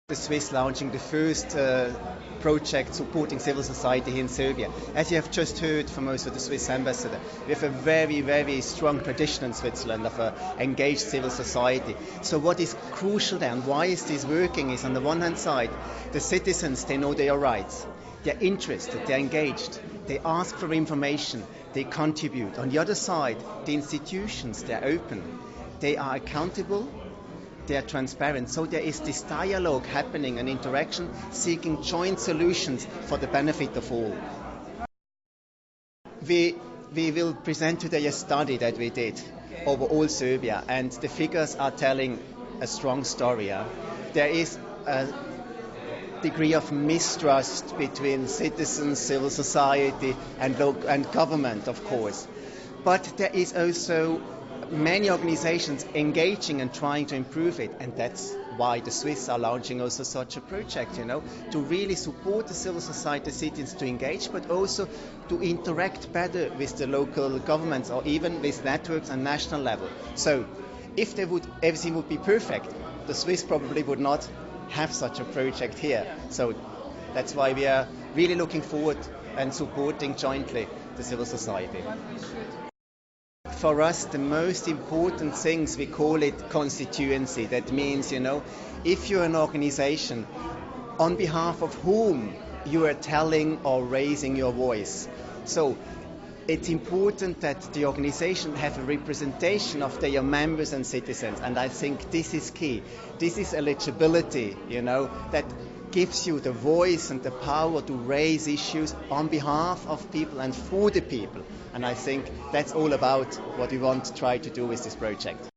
The Swiss launching the first project supporting civil society here in Serbia. As you have just heard from also the Swiss ambassador, we have a very, very strong tradition in Switzerland of engaged civil society. So what is crucial then, why is this working, is on the one hand side, the citizens, they know their rights, they're interested, they're engaged, they ask for information, they contribute. On the other side, the institutions, they're open, they are accountable, they are transparent. So there is this dialogue happening and interaction, seeking joint solutions for the benefit of all. We will present today a study that we did over all Serbia, and the figures are telling a strong story. There is a degree of mistrust between citizens, civil society and government, of course. But there is also many organizations engaging and trying to improve it, and that's why the Swiss are launching also such a project, to really support the civil society citizens to engage, but also to interact better with the local governments or even with networks on national level. So if everything would be perfect, the Swiss probably would not have such a project here. So that's why we are really looking forward and supporting jointly the civil society. For us, the most important things, we call it constituency. That means, if you're an organization on behalf of whom you are telling or raising your voice. So it's important that the organization have a representation of their members and citizens. And I think this is key. This is eligibility, that gives you the voice and the power to raise issues on behalf of people and for the people. And I think that's all about what we want to try to do with this project.